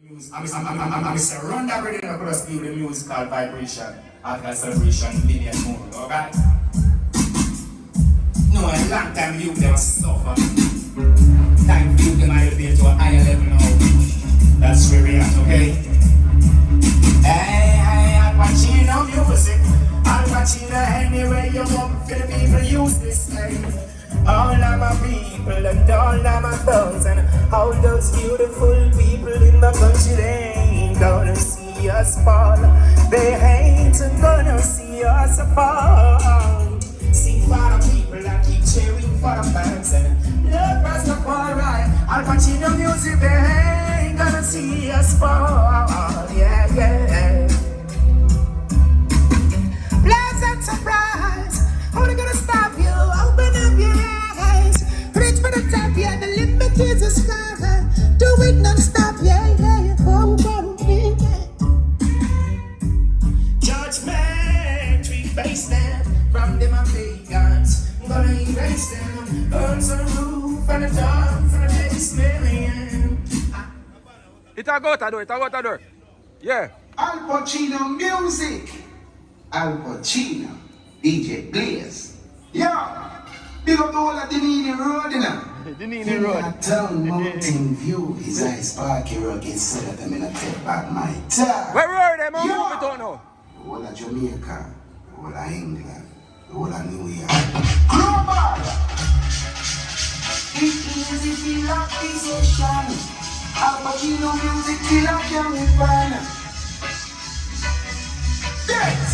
I'm surrounded everything across the musical vibration after celebration linear mode, alright? No, a long time you them suffer. Time you them elevate to a higher level now. That's where we at, okay? Hey, Alpachinomusic. Alpachino, anyway you want for the people use this name. All of my people and all of my thugs and all those beautiful people in the country, they ain't gonna see us fall. They ain't gonna see us fall. See for the people that keep cheering for the fans and love Rastafari. Alpachinomusic, they ain't gonna see us fall. Yeah, yeah. Pleasant surprise. How they gonna stop you? Open up your eyes. Reach for the top, yeah. The limit is the sky. Do it non-stop, yeah, yeah. Oh, oh, yeah. Judgment, we face them. From them and pagans, I'm gonna erase them. Burns on the roof and the top from the basement. It a go to the door. Yeah. Alpachinomusic. Alpachino. DJ Blaze. Yeah. Big up the whole of the BEENIE Road, you know. The BEENIE Road. Town Mountain View is a sparky rugged so that I'm gonna take back my time. Where were them? I'm moving to now. The whole of Jamaica, the whole of England, the whole of New York. Global! It is if you love this ocean. Alpachinomusic killer Jamaican. Yes!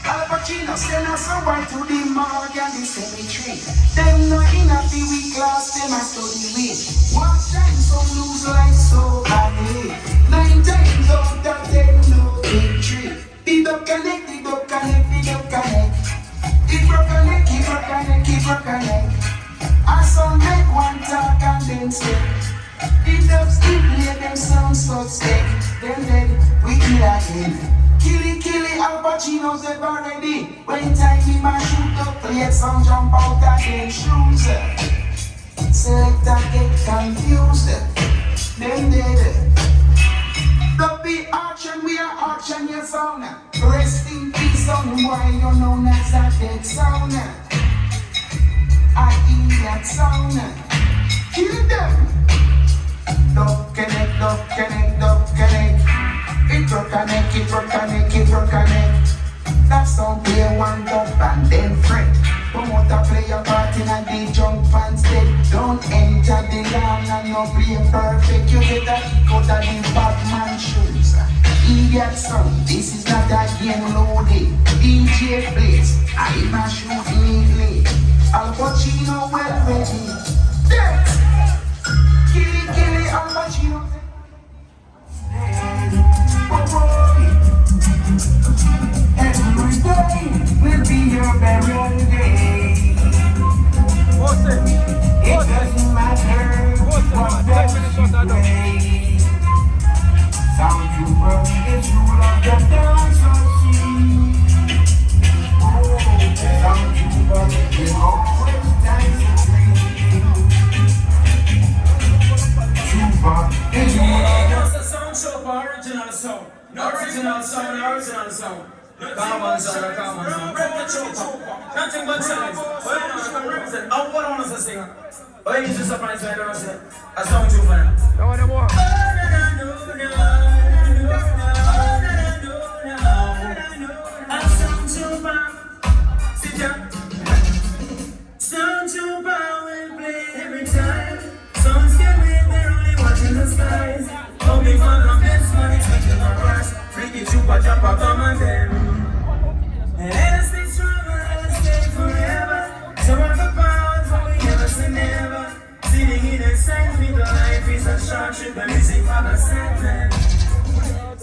Alpachino send us away to the morgue and the cemetery. Them no in a we class, them a study with. Watch time some lose life so badly. 9 times out of 10 no victory. It up connect, it up connect, it up connect. It broke connect, it broke connect, it broke connect. I some make one talk and then say. It up still play them sound suspect. Then we kill again. Killy, Alpachino's ever ready. When time him and shoot up, play some jump out of them shoes. Selector get confused. Then dead. Don't be auction, we are auction your sound. Rest in peace on why you're known as a dead sound. I hear that sound. Kill them. Dub connect, dub connect, dub connect. It broke connect, it broke connect, it broke connect. That sound play one dub and then fret. Promoter play a part in a the junk fans dead. Don't enter the land and no play perfect. You get a kick out of the Batman shoes. Idiot sound, this is not a game loaded. DJ Blaze, I'm a shoot neatly. Alpachino well ready. Dead! Killy, Alpachino. Every day will be your burial day. It doesn't matter what death you play. Sound you work is rule of the dance of sea. Sound you work is always dance free. Original sound. Original sound. Common sound. Break the choke. Nothing but silence. Well, you can represent. Oh, what I want to sing. Oh, you just surprised me. I don't say. I sound too funny. No one more. I sound too bad. Sit down. Sound too bad will play every time. Sounds get me, they're only watching the skies. Hoping for the best money, making a rush. Freaky chupa jumpa come and them. And let us stay strong, let us stay forever. Some of the powers, but we never say never. Sitting in a sense, with the life is a short trip, and music for the sentence.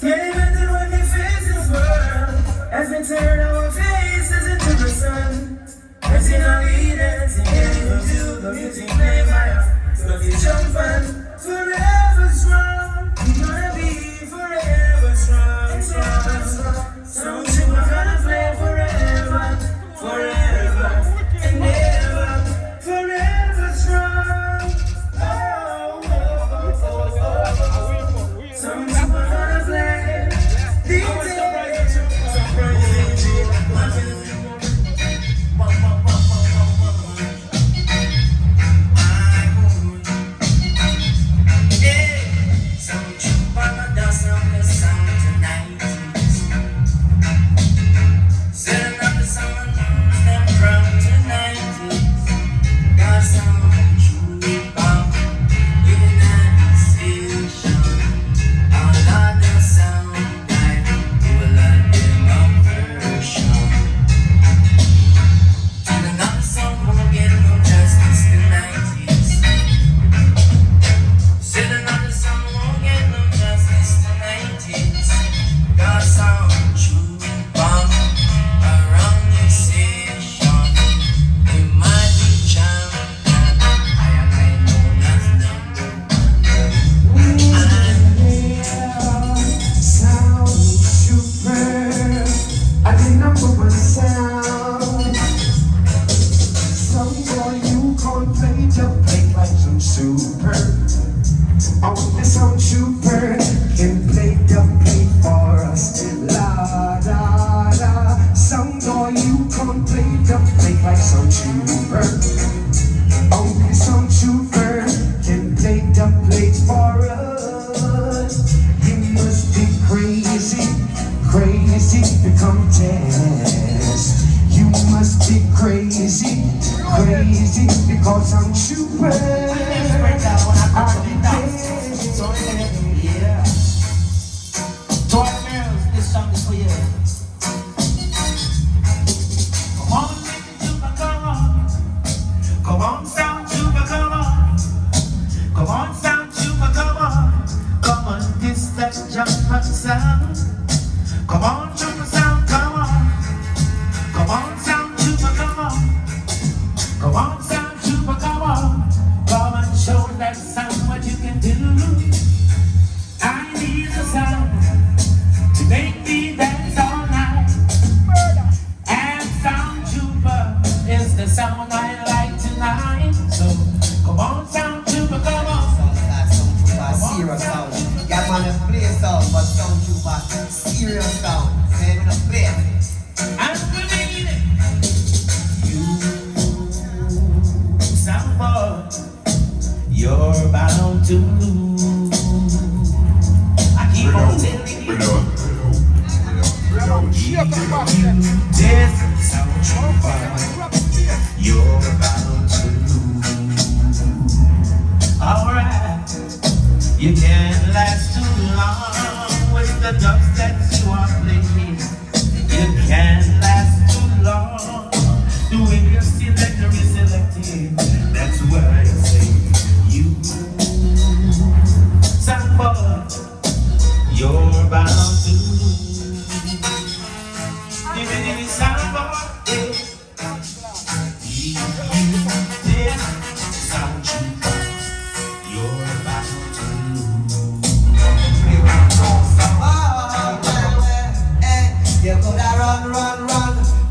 Yeah, even then when we face this world, as we turn our faces into the sun. As in our leaders, in getting to do the music play fire. So we jump and forever strong. We're gonna be forever strong. So we're gonna play forever, and ever, forever strong. Oh, oh, oh, oh, oh. serious sound. Say we don't play. And we mean it. You, soundboy, you're bound to lose. I keep on telling you. There's sound trooper. You're bound to lose. Alright, you can't last too long with the ducks that you are playing. You can't last too long doing your selector is selected. That's why I say you, soundboy, you're bound to lose. Give me soundboy. You coulda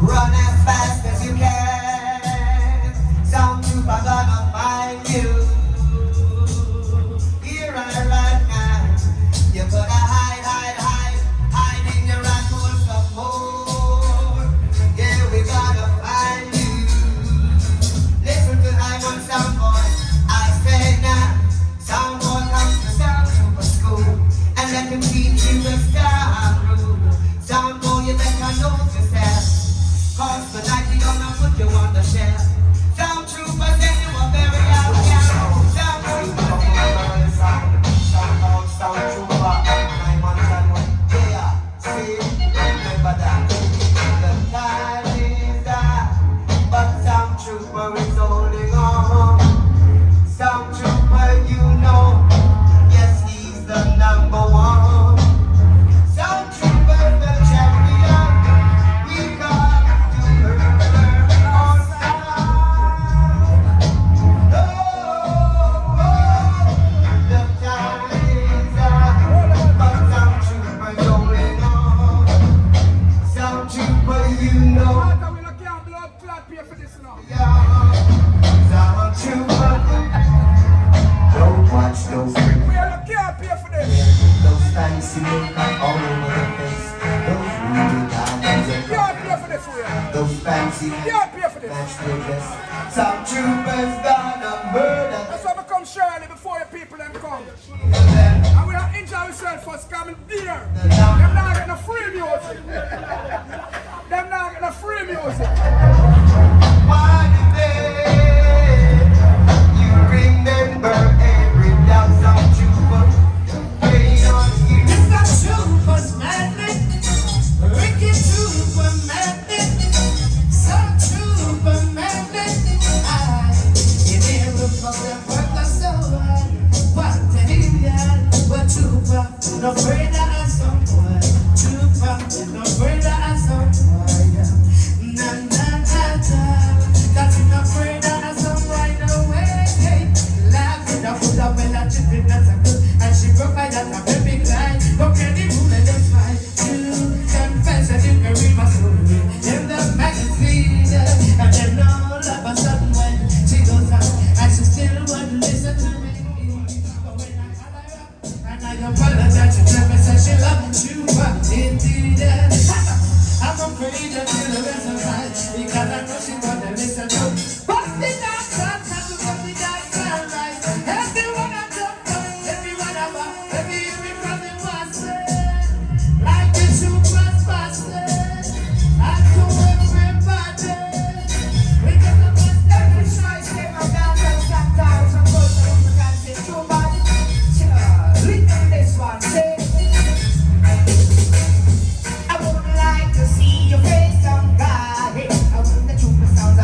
run as fast as you can. Some trooper gonna find you. Here right now. You coulda hide in your rat hole some more. Yeah, we gotta find you. Listen to I want some boy. I say now, some boy comes to sound trooper school and let him teach you the style rule. Sound boy, you better know yourself, cause tonight we gonna put you on the shelf. Sound trooper, then you are very out. Sound trooper, sound trooper, 9 months and 1 year. See, remember that. The time is up, but sound trooper is holding on. Sound trooper, you know, yes, he's the number one. Sound trooper, the champion, we come to murder all sound. Oh, the time is up, but sound trooper going on. Sound trooper, you know, sound trooper, don't watch those those fancy makeup all over the face. Those really diamonds and those fancy match with this. Some troopers gonna murder. That's why we come Shirley before your people them come. And we are enjoy ourselves first coming there. Them not getting no free music. Them not getting no free music. One day you remember every doubt some trooper played on you. It's not trooper's madness, wicked trooper madness, some trooper madness. You never forget what the soul. What an idiot, but trooper, no greater as someone. Trooper, no greater as someone. Na na na na, that's no greater as someone. No way, laughing up with a well at chipping that's a good, and she broke my that a very big lie. But can the woman just fight to confess that you can read my story in the magazine, and then all of a sudden when she goes out, and she still won't listen to me. But when I call her up, and I apologize, she never said she loved you, but indeed, I'm afraid that you'll the rest of my life, because I know she won't listen to me. But the doctor, time to put the doctor right. Everyone I talk to, everyone I want, every hearing from the master, like the troopers bastard. I do everybody, because I'm a Every choice came up down to that time. Some boys are in the country too bad. Listen this one, say. I would like to see your face someday. I want the trooper sounds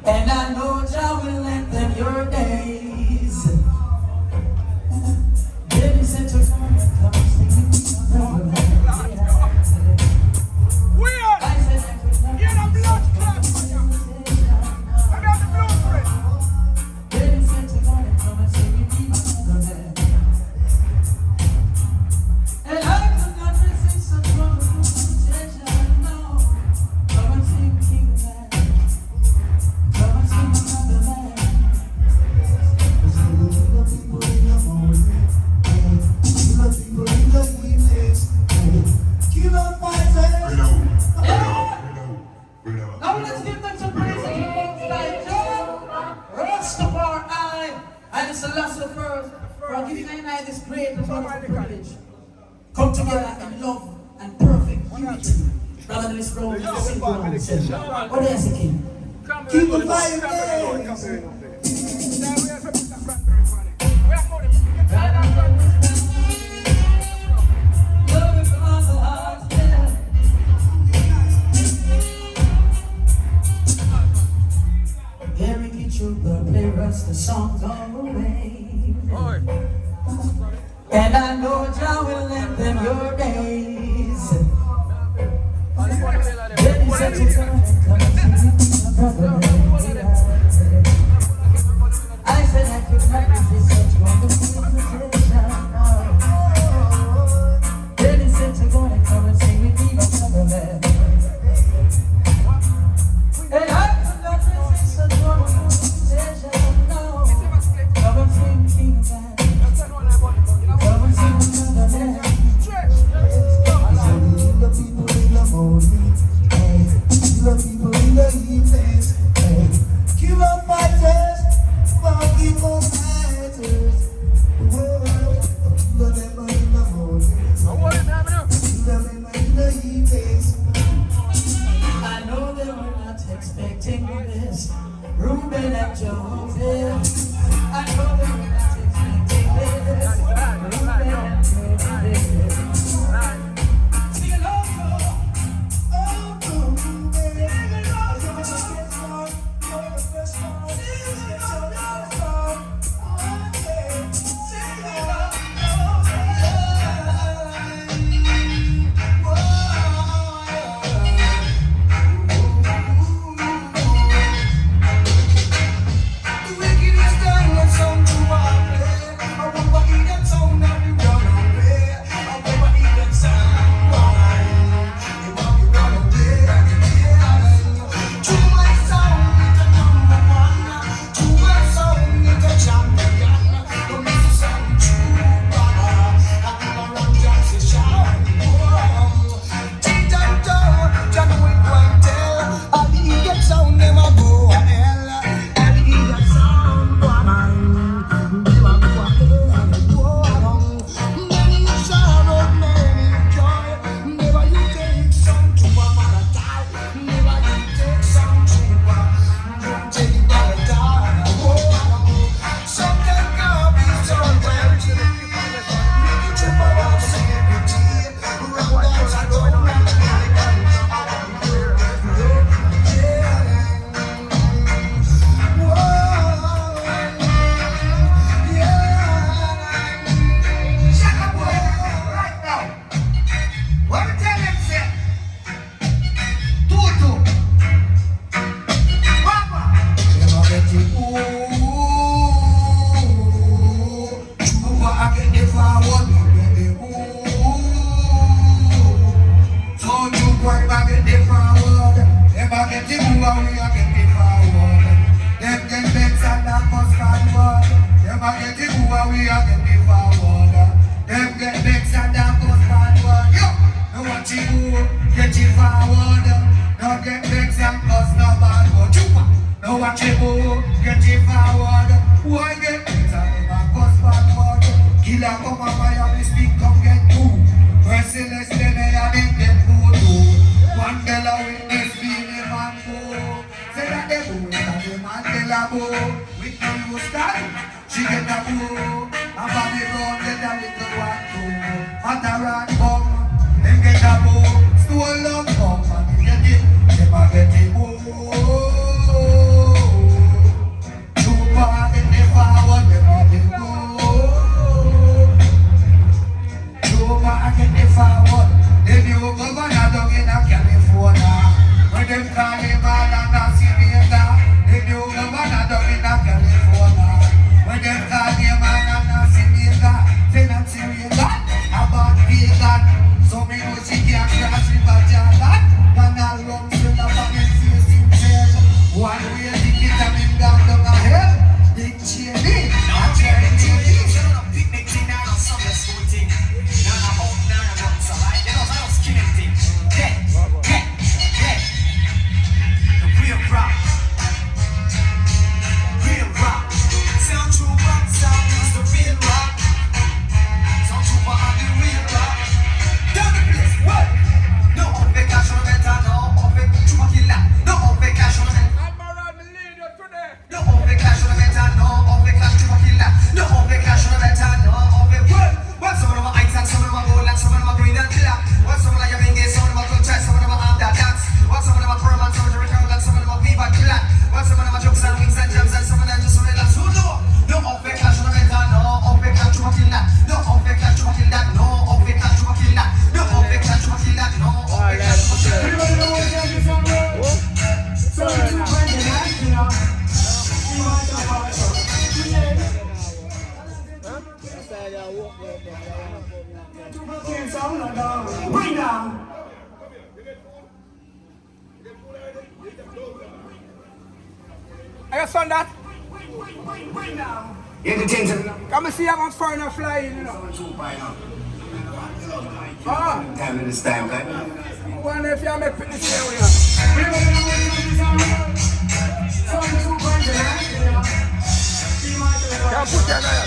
And I know Jah will lengthen your days. Baby said to come and come sing me. Weird! I said I could not Get a blood clot for you! I got the blueprint! Baby said to come and come and sing me. And I could not resist such wonderful temptation. No, come and sing King Man. Come and sing another man. Now let's give them some praise and kings like Joe, Rastafari, and it's the last of first for giving I this great and wonderful privilege. Come together in love and perfect unity. Rather than this brown and single man said, what do you say, King? Keep the fire burning. Love it from all the hearts there. Eric and Trooper play us the songs all the way. And I know Jah will lengthen your days. Baby said to come and sing with my brother. I said I could not resist such wonderful invitation. Baby said to go and come and sing with me, my brother. And I could not resist such wonderful invitation. No, come and sing King Man. Come and sing another man. The people in the morning, hey, the people in the evenings, hey, give up fighters, keep on fighters. Whoa, the people in the morning, the people in the evenings. I know they were not expecting this, Ruben and Joseph. I know they were not expecting this, Ruben and Joseph. Sing along, She get a boo, a body run, get a little one too. Hot a rat bum, them get a boo, stool love come and get it. Them a me man and a Jamaica. They do the one and up in a California. When they call me man and a Jamaica, they not serious about vegan. So me know she can't cross River Jordan. Can all run to the back and face himself. One way ticket and him down a hell. Big Cheney, I try to change. Picnic thing and a summer school thing. Now I'm out, now I'm out, so I don't know skinny thing. Yeah. The real rock. Real rock. Sound true rock, sound is the real rock. Sound true for the real rock. Down the place, what? No open cash on the better, no open true killer. No open cash on the better. Admiral, me lead you today. No open cash on the better, no open cash true killer. No open cash on the better, no open what? What some of them are ice and some of them are gold and some of them are green and black. What some of them are Yamenge, some of them are good try, some of them are after dance. What some of them are pearl and some of them are recurrent and some of them are weave and clad. What some of them are jokes and wings and gems and some of them just relax. Who know? No open cash on the better, no open cash true killer. No open cash true killer, no open cash true killer. No open cash true killer, no open cash true killer. Everybody know what you're doing, son. So you bring it back, you know. You want to talk about it. Bring down. I got son that. Bring down. Entertain them. Come and see how I'm foreigner flying, you know. Ah, Time in this time, right? I wonder if y'all make fitness area. Can't put that there.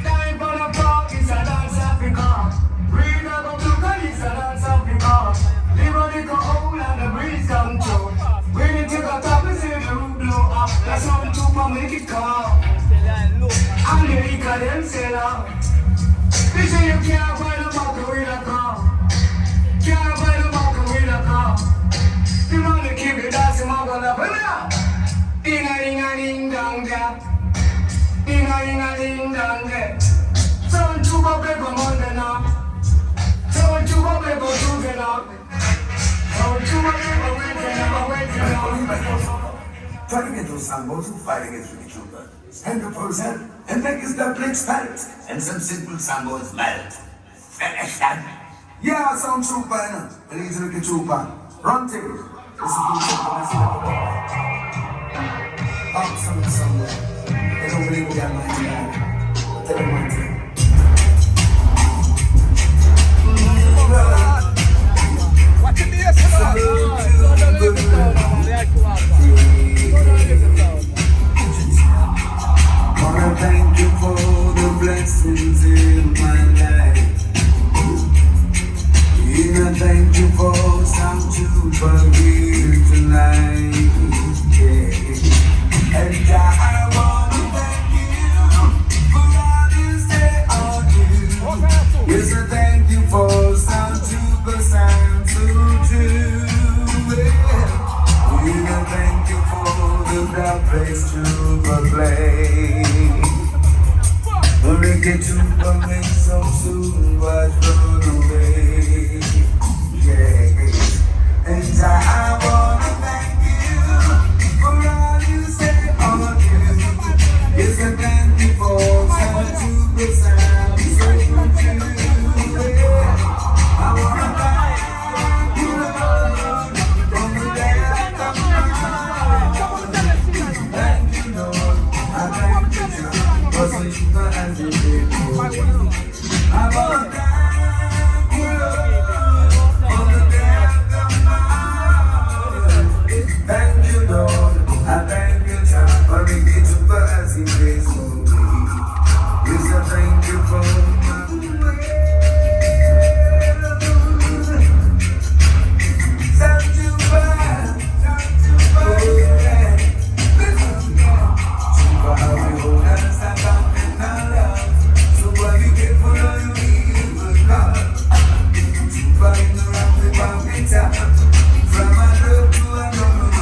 Time for the park is a dance Africa. Bring up a blue is a dance Africa. Live on the cold and the breeze come through. When you take a top and see the roof blow up, that's how the tuba make it come. And the Rika them say that. They say you can't buy the market with a car. Can't buy the market with a car. You want to keep it dancing, my brother. Ding-a-ding-a-ding-dong, yeah. Ding-a-ding-a-ding-dong, Sound tuba people Monday now. Sound tuba people Tuesday now. Sound tuba people Wednesday now. Try to get those sambos who fight against Ricky Trooper. Stand up for his head and make his duplex pelt. And some simple sambos melt. Finish that. Yeah, sound trooper, you know. And he's Ricky Trooper. Run take it. This is the trooper. I see that. Up somewhere. They don't believe we got my team. Tell them my team. Watch it there, Wanna thank you for the blessings in my life. Yeah, thank you for some trooper here tonight. Yeah. And I wanna thank you for all you say or do. Yes, I thank you for some trooper sound so true. Yeah, thank you for the black face trooper play. Only get to make some soon, but run away. Yeah, and I wanna thank you for all you say or do. Yes, I thank you for some trooper sound so true. I wanna thank you, Lord, from the depth of my heart. Thank you, Lord, I thank you, Lord, for switching my hands in the I wanna thank you, Lord, from the depth of my heart. Thank you, Lord, I thank you, Lord, for making it to pass in grace for me. Yes, I thank you for my way. Thank you, God. Thank you, God. For how you hold us up in our love. So what you get for all you need will come. To find the rock the bomb guitar. From a love to a love.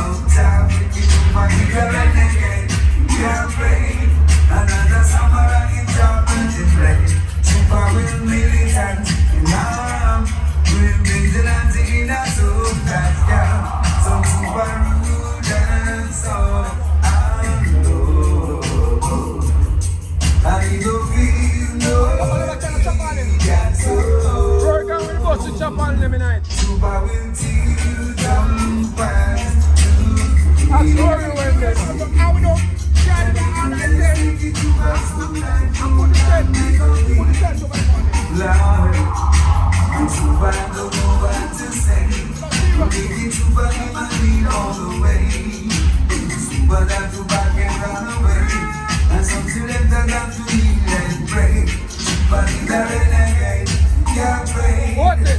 but I'm too back and run away. And some students are not to heal and pray. But it's a renegade, can't pray.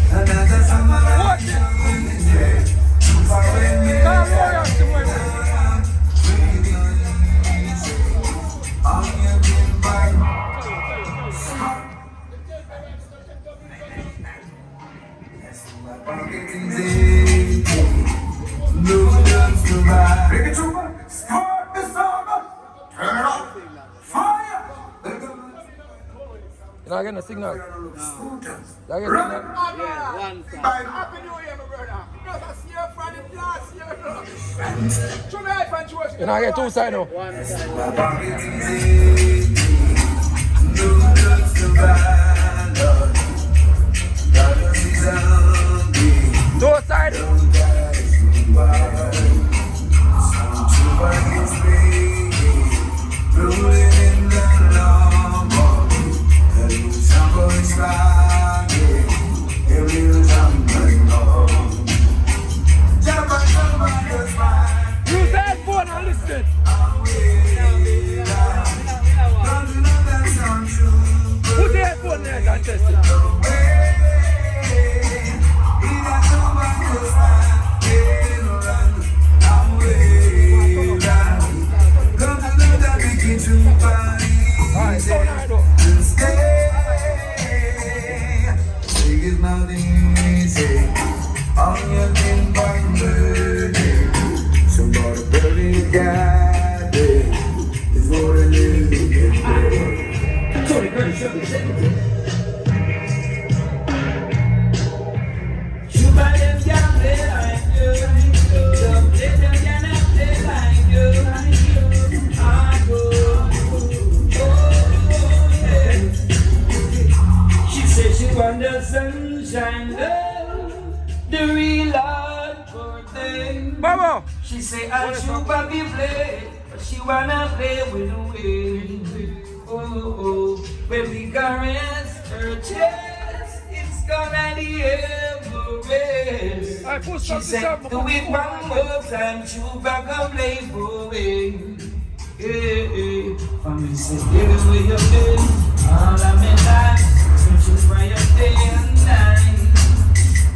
Another summer I will be there. Too far away, me. On your bin bar. Pocket is empty. No guns to buy. Bring it to me. Start the summer. Turn it up. Fire. You not getting a signal? You not getting a signal? Happy New Year, my brother. Because I see you from the last year. Tonight, man, George. You not get two sides now. My pocket is empty. No guns to buy. Dollars is hungry. Two sides. Don't die to buy. Some trooper is bringing. Rolling in the long ball. The new sample is rocking. Every jumping on. Jump and just fine. Use the headphone and listen. Don't you know that sound true? Put the headphone there and test it. Alright, so now I do. Stay. It's not easy. On your thin bone burning. Somebody burning got it. It's more than you can do. Sorry, very simple. Sugar them can play like you. Some play them cannot play like you. I go. She says she want the sunshine, love, the real hardcore thing. Baba! She say I should be play, but she wanna play with the wind. Oh, when we caress her chest, it's gonna be Everest. She said do it one more time, Chuba come play for me. Family says, baby, where you been? All of my life, searching for your day and night.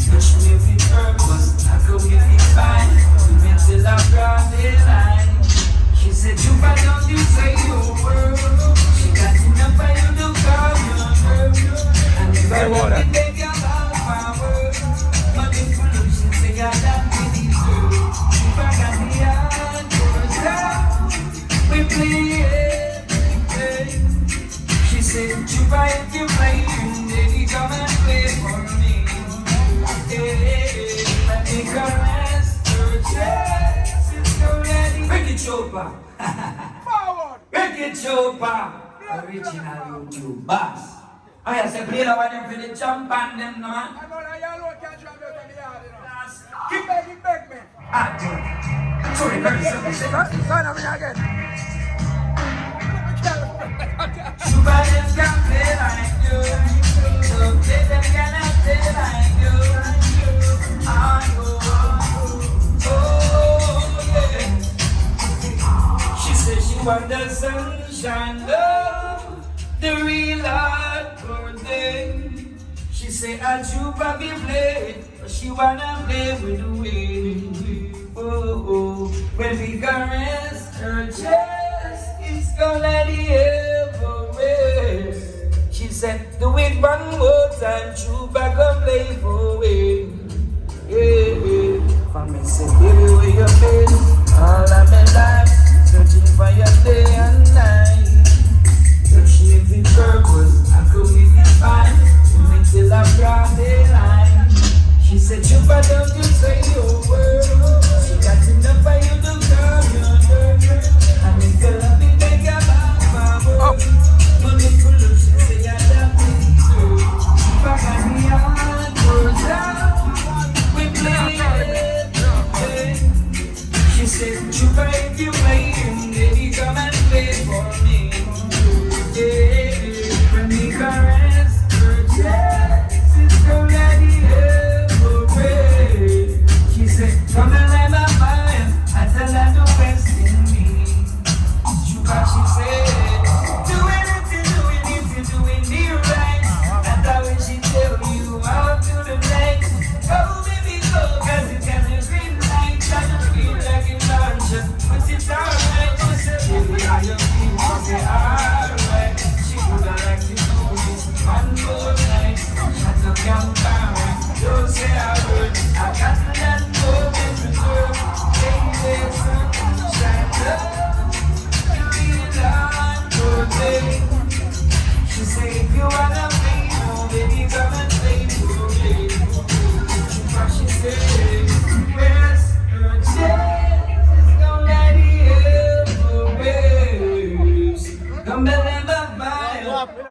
Touch me with purpose, I could be fine. We met till I brought the line. She said, Chuba, don't you say your word. She got enough for you to call your girl. And if I want to take your love power, but if you lose, she say, I don't need you. Chuba got the heart for us down. We play everything. She said, Chuba, if you play, baby, come and play for me. Let me caress her chest. It's already. Break it, Chuba. Forward! Break it, Chuba. Original YouTube boss. I say, play the one for the jump and them, no man. I know that y'all can't drive out of the yard, you know. Keep back, man. Ah, sorry, very simple. Sign of me again. Chuba them can play like you. So play them cannot play like you. Oh, yeah. She says she want the sunshine, love, the real hardcore thing. She say I Chuba be play, but she wanna play with the wind. Oh, when we caress her chest, it's gonna be Everest. She said, do it one more time, Chuba come play for me. Family said, baby, where you been? All of my life, searching for your day and night. Touch me with purpose, I could be fine. You make till I brought the line. She said, Chuba, don't you say your word. She got enough for you to call your girl. I make a love it, make a mama. Money full of she say I love you. Chuba got me on for down. We play everything. She said, Chuba, if you play him, baby, come and play for me. When we caress her chest, it's already Everest. She said, come and let my mind, I tell her to rest in me. Stop